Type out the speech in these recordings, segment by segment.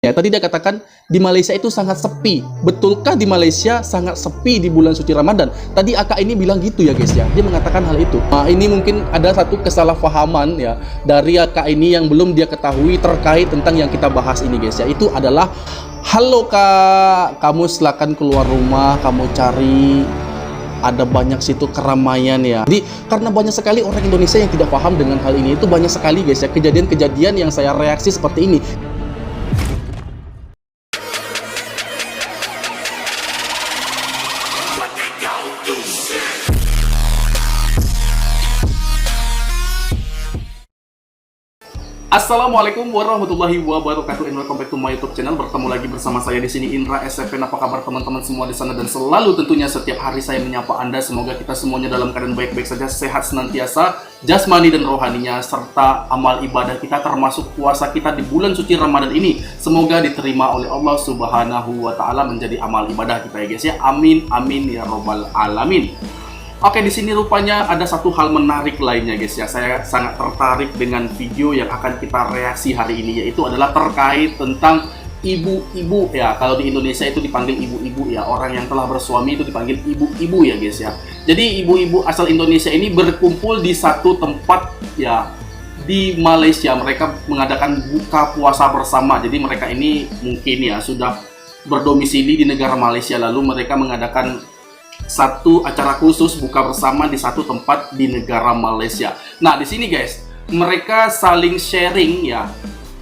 Ya, tadi dia katakan di Malaysia itu sangat sepi. Betulkah di Malaysia sangat sepi di bulan suci Ramadan? Tadi Akak ini bilang gitu ya guys ya. Dia mengatakan hal itu. Nah, ini mungkin ada satu kesalahpahaman ya dari Akak ini yang belum dia ketahui terkait tentang yang kita bahas ini guys ya. Itu adalah, halo Kak, kamu silakan keluar rumah, kamu cari, ada banyak situ keramaian ya. Jadi karena banyak sekali orang Indonesia yang tidak paham dengan hal ini, itu banyak sekali guys ya kejadian-kejadian yang saya reaksi seperti ini. Assalamualaikum warahmatullahi wabarakatuh. Welcome back to my YouTube channel. Bertemu lagi bersama saya di sini, Indra SFN. Apa kabar teman-teman semua di sana, dan selalu tentunya setiap hari saya menyapa Anda. Semoga kita semuanya dalam keadaan baik-baik saja, sehat senantiasa, jasmani dan rohaninya, serta amal ibadah kita termasuk puasa kita di bulan suci Ramadan ini semoga diterima oleh Allah Subhanahu wa taala menjadi amal ibadah kita ya guys ya. Amin amin ya robbal alamin. Oke, di sini rupanya ada satu hal menarik lainnya guys ya. Saya sangat tertarik dengan video yang akan kita reaksi hari ini, yaitu adalah terkait tentang ibu-ibu ya. Kalau di Indonesia itu dipanggil ibu-ibu ya. Orang yang telah bersuami itu dipanggil ibu-ibu ya guys ya. Jadi ibu-ibu asal Indonesia ini berkumpul di satu tempat ya di Malaysia. Mereka mengadakan buka puasa bersama. Jadi mereka ini mungkin ya sudah berdomisili di negara Malaysia, lalu mereka mengadakan satu acara khusus buka bersama di satu tempat di negara Malaysia. Nah, di sini guys, mereka saling sharing ya,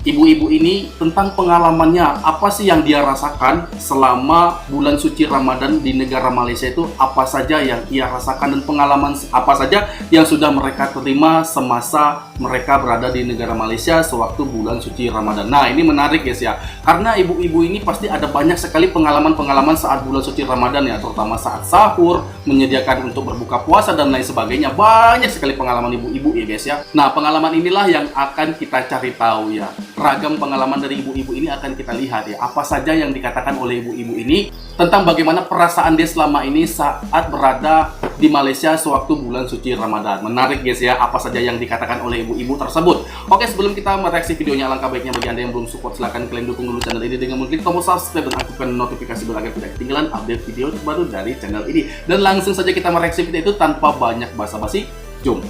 ibu-ibu ini tentang pengalamannya, apa sih yang dia rasakan selama bulan suci Ramadan di negara Malaysia itu, apa saja yang ia rasakan dan pengalaman apa saja yang sudah mereka terima semasa mereka berada di negara Malaysia sewaktu bulan suci Ramadan. Nah, ini menarik guys ya, karena ibu-ibu ini pasti ada banyak sekali pengalaman-pengalaman saat bulan suci Ramadan ya, terutama saat sahur, menyediakan untuk berbuka puasa dan lain sebagainya. Banyak sekali pengalaman ibu-ibu ya guys ya. Nah, pengalaman inilah yang akan kita cari tahu ya. Ragam pengalaman dari ibu-ibu ini akan kita lihat ya, apa saja yang dikatakan oleh ibu-ibu ini tentang bagaimana perasaan dia selama ini saat berada di Malaysia sewaktu bulan suci Ramadan. Menarik guys ya, apa saja yang dikatakan oleh ibu-ibu tersebut. Oke, sebelum kita mereaksi videonya, alangkah baiknya bagi Anda yang belum support, silahkan kalian dukung dulu channel ini dengan mengklik tombol subscribe dan aktifkan notifikasi bel agar tidak ketinggalan update video terbaru dari channel ini. Dan langsung saja kita mereaksi video itu tanpa banyak basa-basi. Jom.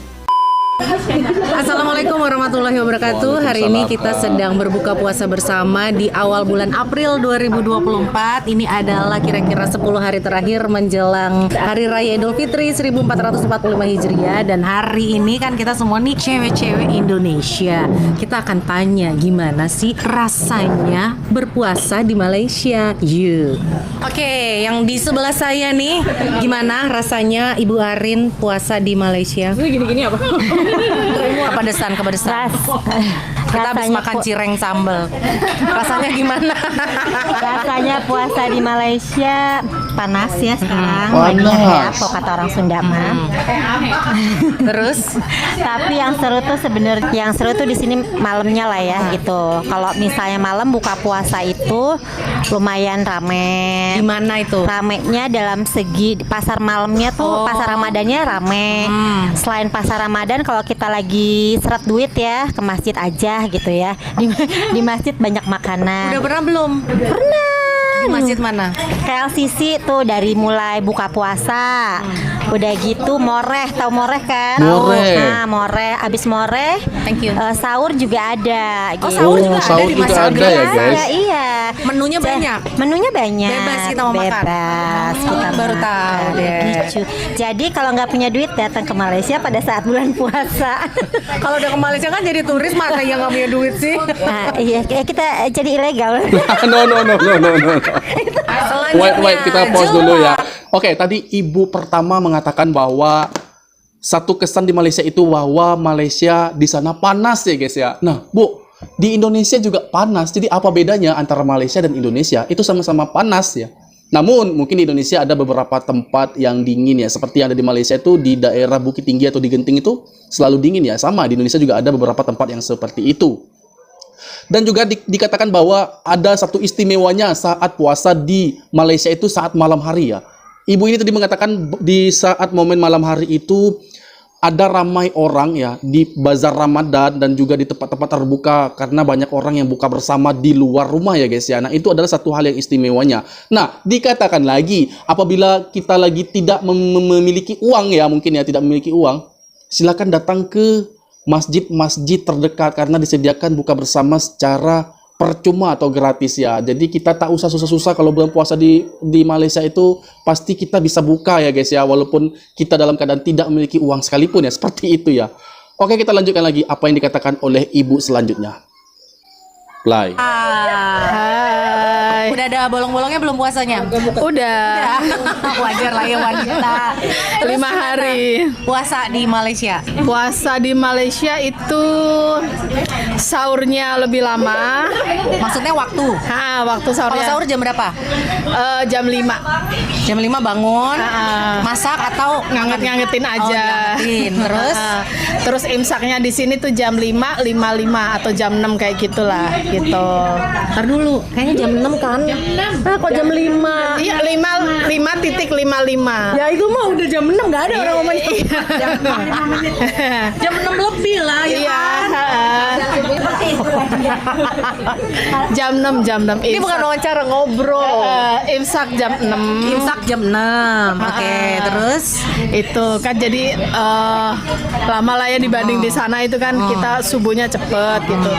Assalamualaikum warahmatullahi wabarakatuh. Hari ini kita sedang berbuka puasa bersama di awal bulan April 2024. Ini adalah kira-kira 10 hari terakhir menjelang Hari Raya Idul Fitri 1445 Hijriah. Dan hari ini kan kita semua nih cewek-cewek Indonesia. Kita akan tanya gimana sih rasanya berpuasa di Malaysia. Oke, yang di sebelah saya nih, gimana rasanya Ibu Arin puasa di Malaysia? Gini-gini apa? Kepedesan. Kita habis makan cireng sambal. Rasanya gimana? Rasanya puasa di Malaysia panas ya sekarang. Panas. Apa kata orang Sunda mah. Terus? Tapi yang seru tuh di sini malamnya lah ya gitu. Kalau misalnya malam buka puasa itu lumayan rame. Di mana itu? Ramenya dalam segi pasar malamnya tuh, pasar Ramadannya rame. Selain pasar Ramadan, kalau kita lagi seret duit ya ke masjid aja gitu ya. Di masjid banyak makanan. Udah pernah belum? Pernah. Di masjid mana? KLCC tuh dari mulai buka puasa. Udah gitu moreh, tahu moreh kan? Moreh. Nah, moreh, abis moreh, Thank you. sahur juga ada. Oh, gitu. sahur juga sahur ada di juga masjid. ada ya, guys? Iya. Menunya banyak. Menunya banyak. Bebas kita mau makan. Bebas. Kita Baru makan. tahu deh. Gitu. Jadi kalau nggak punya duit datang ke Malaysia pada saat bulan puasa. Kalau udah ke Malaysia kan jadi turis, masa yang nggak punya duit sih? Nah, iya kita jadi ilegal. No. Wait, kita pause dulu ya. Oke, tadi ibu pertama mengatakan bahwa satu kesan di Malaysia itu bahwa Malaysia di sana panas ya guys ya. Nah, Bu, di Indonesia juga panas. Jadi apa bedanya antara Malaysia dan Indonesia? Itu sama-sama panas ya. Namun mungkin di Indonesia ada beberapa tempat yang dingin ya. Seperti yang ada di Malaysia itu di daerah Bukit Tinggi atau di Genting itu selalu dingin ya. Sama, di Indonesia juga ada beberapa tempat yang seperti itu. Dan juga dikatakan bahwa ada satu istimewanya saat puasa di Malaysia itu saat malam hari ya. Ibu ini tadi mengatakan di saat momen malam hari itu ada ramai orang ya di bazar Ramadan dan juga di tempat-tempat terbuka karena banyak orang yang buka bersama di luar rumah ya guys ya. Nah, itu adalah satu hal yang istimewanya. Nah, dikatakan lagi apabila kita lagi tidak memiliki uang ya, mungkin ya tidak memiliki uang, silakan datang ke masjid-masjid terdekat karena disediakan buka bersama secara percuma atau gratis ya. Jadi kita tak usah susah-susah kalau bulan puasa di Malaysia itu pasti kita bisa buka ya guys ya, walaupun kita dalam keadaan tidak memiliki uang sekalipun ya, seperti itu ya. Oke, kita lanjutkan lagi apa yang dikatakan oleh ibu selanjutnya. Play. Hai. Udah ada bolong-bolongnya belum puasanya? Udah. Wajar lah ya wanita. 5 hari. Puasa di Malaysia. Puasa di Malaysia itu sahurnya lebih lama. Maksudnya waktu. Waktu Kalau sahurnya. sahur jam berapa? Jam 5. Jam 5 bangun, masak atau Nganget-ngangetin aja. ngangetin. Terus Terus imsaknya di sini tuh jam 5, 5.5 atau jam 6 kayak gitulah gitu. ntar dulu, kayaknya jam 6 kan? Kok jam 5? Iya, 5.55. Ya itu mah udah jam 6, nggak ada orang ngomongnya. Jam 6 lebih lah ya Iya. kan? Jam 6. Ini bukan wawancara, ngobrol. Imsak jam 6. Imsak jam 6. Oke, terus Itu kan jadi lama lah ya dibanding di sana itu kan kita subuhnya cepet gitu.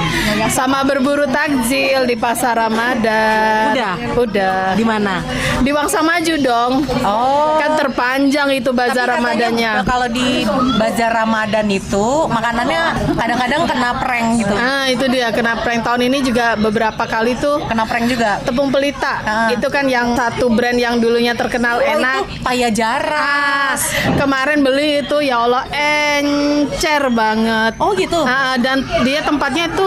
Sama berburu takjil di pasar Ramadan. Udah. di mana? Di Wangsa Maju dong. Oh. Kan terpanjang itu bazar Tapi katanya Ramadannya. kalau di bazar Ramadan itu makanannya kadang-kadang kena prank gitu. Itu dia kena prank tahun ini juga beberapa kali tuh. Kena prank juga. Tepung pelita itu kan yang satu brand yang dulunya terkenal enak. Itu Paya Jaras. Kemarin beli itu ya Allah encer banget. Oh gitu. Dan dia tempatnya itu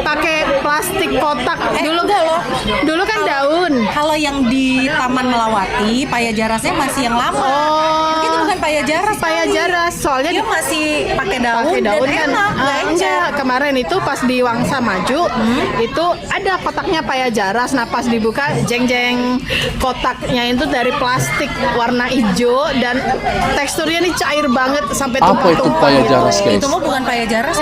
pakai plastik kotak. Enggak loh. Dulu kan daun. Kalau yang di Taman Melawati, Paya Jarasnya masih yang lama. Itu bukan Paya Jaras. Paya Jaras soalnya Dia masih pakai daun, pakai daun dan kan. enak, nggak encer. Enggak, kemarin itu pas di Wangsa Maju itu ada kotaknya Paya Jaras. Nah, pas dibuka jeng-jeng kotaknya itu dari plastik warna hijau dan teksturnya nih cair banget sampai Apa itu tumpah-tumpah Paya gitu. Jaras guys? Itu mah bukan Paya Jaras,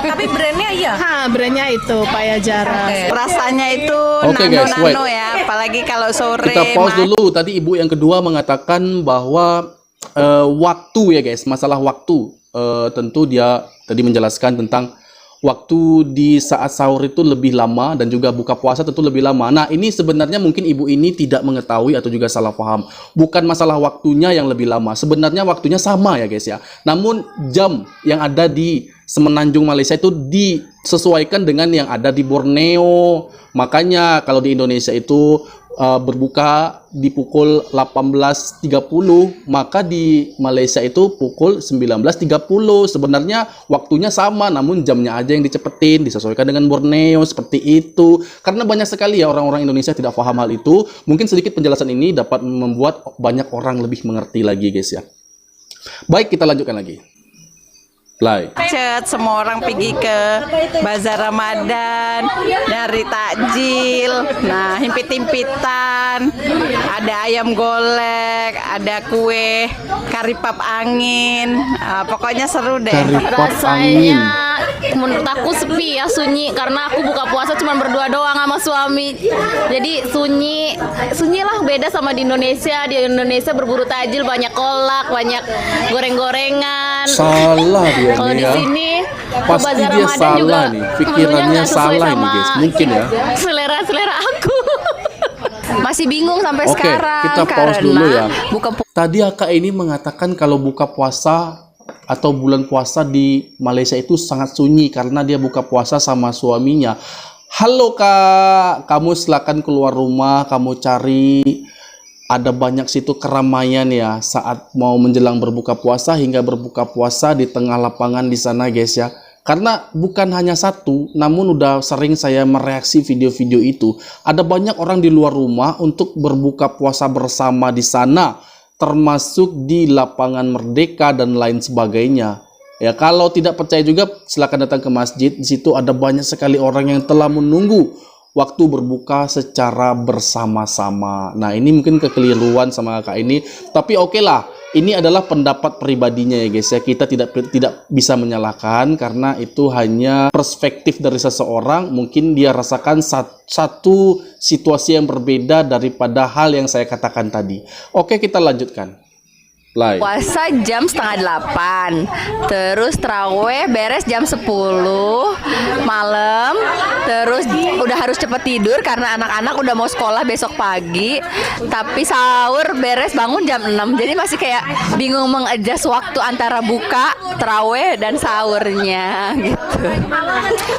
tapi brandnya iya. Brandnya itu Paya Jaras. Oke. Rasanya itu Oke, guys, wait. nano-nano ya, apalagi kalau sore. Kita pause dulu. Tadi ibu yang kedua mengatakan bahwa waktu ya guys, masalah waktu. Tentu dia tadi menjelaskan tentang waktu di saat sahur itu lebih lama dan juga buka puasa tentu lebih lama. Nah, ini sebenarnya mungkin ibu ini tidak mengetahui atau juga salah paham. Bukan masalah waktunya yang lebih lama. Sebenarnya waktunya sama ya guys ya. Namun jam yang ada di Semenanjung Malaysia itu disesuaikan dengan yang ada di Borneo. Makanya kalau di Indonesia itu berbuka di pukul 18.30, maka di Malaysia itu pukul 19.30. Sebenarnya waktunya sama, namun jamnya aja yang dicepetin, disesuaikan dengan Borneo, seperti itu. Karena banyak sekali ya orang-orang Indonesia tidak paham hal itu. Mungkin sedikit penjelasan ini dapat membuat banyak orang lebih mengerti lagi guys ya. Baik, kita lanjutkan lagi. Play. Macet, semua orang pergi ke bazar Ramadan, nyari takjil, nah himpit-himpitan, ada ayam golek, ada kue, kari pap angin, pokoknya seru deh. Kari pap angin. Menurut aku sepi ya, sunyi, karena aku buka puasa cuma berdua doang sama suami. Jadi sunyi lah, beda sama di Indonesia. Di Indonesia berburu takjil, banyak kolak, banyak goreng-gorengan. Salah dia Kalau nih di ya. sini Pasti bazar dia Ramadan salah juga nih. Pikirannya menunya nggak sesuai salah ini sama guys. Mungkin ya. selera aku. Masih bingung sampai Oke, sekarang kita pause dulu ya. buka Tadi kakak ini mengatakan kalau buka puasa atau bulan puasa di Malaysia itu sangat sunyi karena dia buka puasa sama suaminya. Halo kak, kamu silakan keluar rumah, kamu cari ada banyak situ keramaian ya saat mau menjelang berbuka puasa hingga berbuka puasa di tengah lapangan di sana guys ya. Karena bukan hanya satu, namun udah sering saya mereaksi video-video itu. Ada banyak orang di luar rumah untuk berbuka puasa bersama di sana, termasuk di lapangan Merdeka dan lain sebagainya. Ya, kalau tidak percaya juga silakan datang ke masjid. Di situ ada banyak sekali orang yang telah menunggu waktu berbuka secara bersama-sama. Nah, ini mungkin kekeliruan sama kakak ini, tapi oke lah. ini adalah pendapat pribadinya ya guys ya. Kita tidak bisa menyalahkan karena itu hanya perspektif dari seseorang. Mungkin dia rasakan satu situasi yang berbeda daripada hal yang saya katakan tadi. Oke, kita lanjutkan. Puasa jam 7:30, terus terawih beres jam 10 malam, terus udah harus cepet tidur karena anak-anak udah mau sekolah besok pagi, tapi sahur beres bangun jam 6, jadi masih kayak bingung mengadjust waktu antara buka, terawih, dan sahurnya gitu.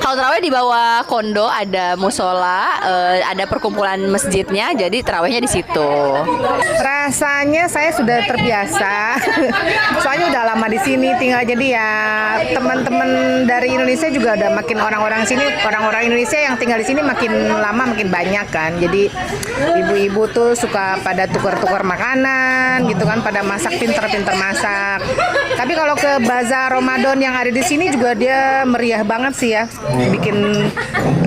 Kalau terawih di bawah kondo ada musola, ada perkumpulan masjidnya, jadi terawihnya di situ. Rasanya saya sudah terbiasa. Soalnya udah lama di sini tinggal, jadi ya teman-teman dari Indonesia juga udah makin orang-orang Indonesia yang tinggal di sini makin lama makin banyak kan. Jadi ibu-ibu tuh suka pada tukar-tukar makanan gitu kan, pada masak pinter-pinter masak. Tapi kalau ke bazar Ramadan yang ada di sini juga dia meriah banget sih ya. Bikin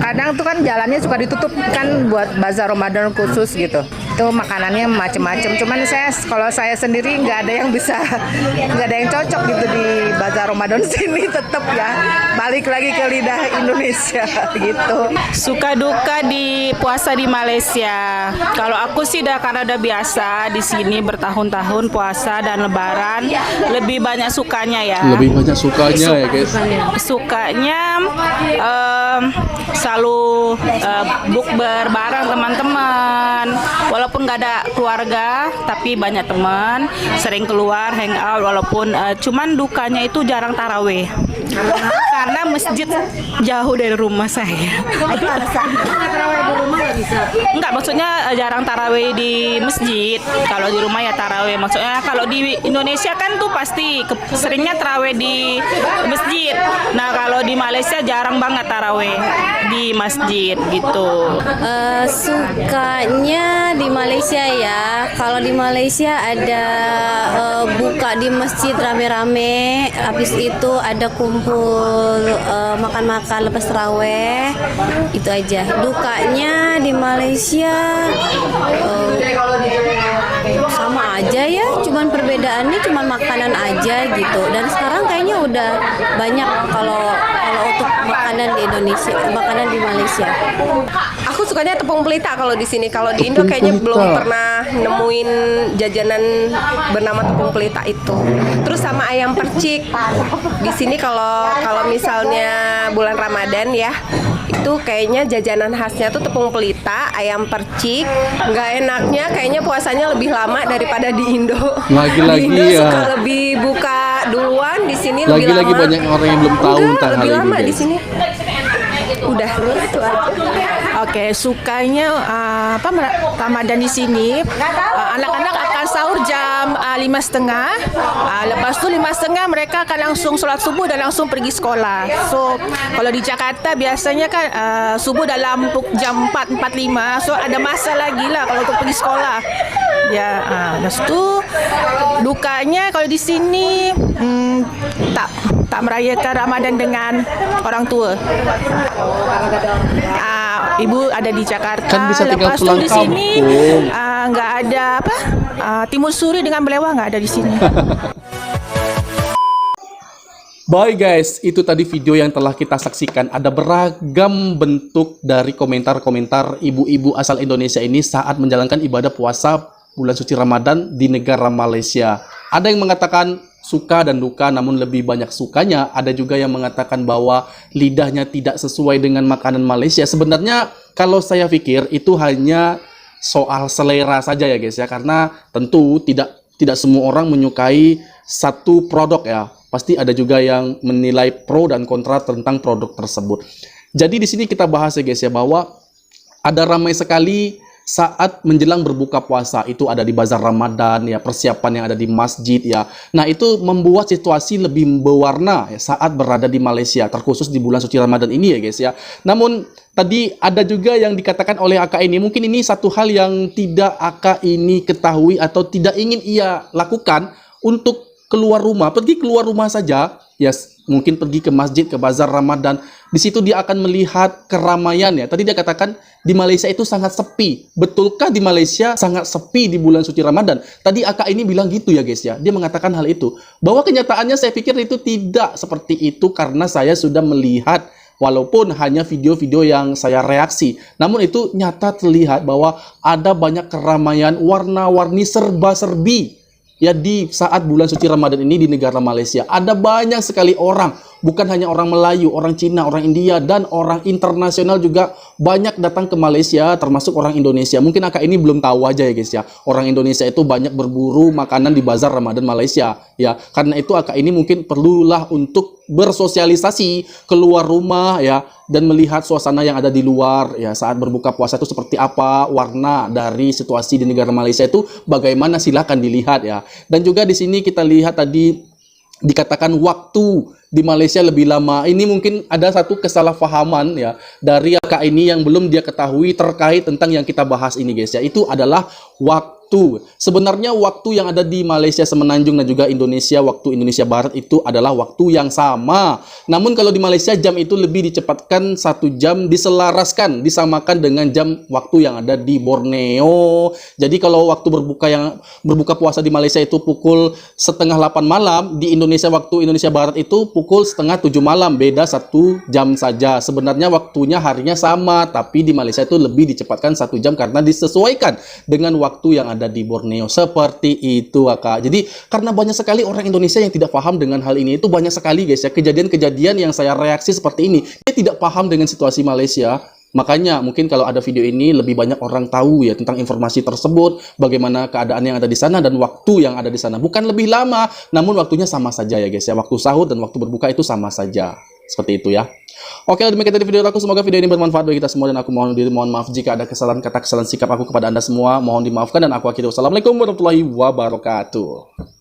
kadang tuh kan jalannya suka ditutup kan buat bazar Ramadan khusus gitu. Itu makanannya macem-macem. Cuman kalau saya sendiri nggak ada yang cocok gitu di bazar Ramadan sini, tetap ya balik lagi ke lidah Indonesia gitu. Suka duka di puasa di Malaysia. Kalau aku sih karena udah biasa di sini bertahun-tahun puasa dan Lebaran, lebih banyak sukanya ya. Lebih banyak sukanya ya guys. Sukanya selalu bukber bareng teman-teman. Walaupun nggak ada keluarga, tapi banyak teman, sering keluar hangout. Walaupun cuman dukanya itu jarang taraweh karena masjid jauh dari rumah saya. Itu alasan. Tarawih di rumah nggak bisa. Enggak, maksudnya jarang taraweh di masjid. Kalau di rumah ya taraweh. Maksudnya kalau di Indonesia kan tuh pasti seringnya taraweh di masjid. Nah kalau di Malaysia jarang banget taraweh di masjid gitu. Sukanya di Malaysia ya. Kalau di Malaysia ada buka di masjid rame-rame, habis itu ada kumpul makan-makan lepas taraweh, itu aja. Dukanya di Malaysia sama aja ya, cuman perbedaannya cuman makanan aja gitu. Dan sekarang kayaknya udah banyak kalau untuk makanan di Indonesia, makanan di Malaysia. Aku sukanya tepung pelita kalau di sini. Kalau di Indo kayaknya belum pernah nemuin jajanan bernama tepung pelita itu. Terus sama ayam percik. Di sini kalau misalnya bulan Ramadan ya, itu kayaknya jajanan khasnya tuh tepung pelita, ayam percik. Nggak enaknya kayaknya puasanya lebih lama daripada di Indo. Lagi-lagi di Indo ya. suka lebih buka duluan, di sini lebih lama. Lagi-lagi banyak orang yang belum tahu tentang hal lebih ini lama di guys. sini. Udah itu aja. Oke, sukanya Ramadan di sini. Anak-anak akan sahur jam 5:30. Lepas tu 5:30 mereka akan langsung sholat subuh dan langsung pergi sekolah. So kalau di Jakarta biasanya kan subuh dalam jam 4:45. So ada masa lagi lah kalau untuk pergi sekolah. Ya, lepas tu dukanya kalau di sini tak merayakan Ramadan dengan orang tua. Ibu ada di Jakarta. Kan bisa tinggal lepas tu pulang di sini kampung. nggak ada timun suri dengan belewah nggak ada di sini. Bye guys, itu tadi video yang telah kita saksikan. Ada beragam bentuk dari komentar-komentar ibu-ibu asal Indonesia ini saat menjalankan ibadah puasa bulan suci Ramadan di negara Malaysia. Ada yang mengatakan suka dan duka, namun lebih banyak sukanya. Ada juga yang mengatakan bahwa lidahnya tidak sesuai dengan makanan Malaysia. Sebenarnya kalau saya pikir itu hanya soal selera saja ya guys ya, karena tentu tidak semua orang menyukai satu produk ya. Pasti ada juga yang menilai pro dan kontra tentang produk tersebut. Jadi di sini kita bahas ya guys ya, bahwa ada ramai sekali saat menjelang berbuka puasa. Itu ada di bazar Ramadan ya, persiapan yang ada di masjid ya. Nah itu membuat situasi lebih berwarna ya, saat berada di Malaysia, terkhusus di bulan suci Ramadan ini ya guys ya. Namun tadi ada juga yang dikatakan oleh Aka ini, mungkin ini satu hal yang tidak Aka ini ketahui atau tidak ingin ia lakukan untuk keluar rumah, pergi keluar rumah saja, ya mungkin pergi ke masjid, ke bazar Ramadan, di situ dia akan melihat keramaian ya. Tadi dia katakan di Malaysia itu sangat sepi. Betulkah di Malaysia sangat sepi di bulan suci Ramadan? Tadi Aka ini bilang gitu ya guys ya. Dia mengatakan hal itu. Bahwa kenyataannya saya pikir itu tidak seperti itu karena saya sudah melihat walaupun hanya video-video yang saya reaksi. Namun itu nyata terlihat bahwa ada banyak keramaian, warna-warni serba-serbi. Ya di saat bulan suci Ramadan ini di negara Malaysia ada banyak sekali orang, bukan hanya orang Melayu, orang Cina, orang India dan orang internasional juga banyak datang ke Malaysia, termasuk orang Indonesia. Mungkin Aka ini belum tahu aja ya guys ya. Orang Indonesia itu banyak berburu makanan di bazar Ramadan Malaysia ya. Karena itu Aka ini mungkin perlulah untuk bersosialisasi keluar rumah ya dan melihat suasana yang ada di luar ya saat berbuka puasa itu seperti apa, warna dari situasi di negara Malaysia itu bagaimana, silakan dilihat ya. Dan juga di sini kita lihat tadi dikatakan waktu di Malaysia lebih lama. Ini mungkin ada satu kesalahpahaman ya dari Aka ini yang belum dia ketahui terkait tentang yang kita bahas ini guys ya. Itu adalah waktu. Sebenarnya waktu yang ada di Malaysia Semenanjung dan juga Indonesia, waktu Indonesia Barat itu adalah waktu yang sama. Namun kalau di Malaysia jam itu lebih dicepatkan 1 jam, diselaraskan, disamakan dengan jam waktu yang ada di Borneo. Jadi kalau waktu berbuka puasa di Malaysia itu pukul 7:30 malam, di Indonesia waktu Indonesia Barat itu pukul 6:30 malam, beda 1 jam saja. Sebenarnya waktunya harinya sama, tapi di Malaysia itu lebih dicepatkan 1 jam karena disesuaikan dengan waktu yang ada di Borneo. Seperti itu Kak. Jadi karena banyak sekali orang Indonesia yang tidak paham dengan hal ini, itu banyak sekali guys ya kejadian-kejadian yang saya reaksi seperti ini. Dia tidak paham dengan situasi Malaysia. Makanya mungkin kalau ada video ini lebih banyak orang tahu ya tentang informasi tersebut, bagaimana keadaan yang ada di sana dan waktu yang ada di sana. Bukan lebih lama, namun waktunya sama saja ya guys ya. Waktu sahur dan waktu berbuka itu sama saja. Seperti itu ya. Oke, demikian tadi video aku. Semoga video ini bermanfaat bagi kita semua dan aku mohon maaf jika ada kesalahan kata, kesalahan sikap aku kepada Anda semua. Mohon dimaafkan dan aku akhiri. Wassalamualaikum warahmatullahi wabarakatuh.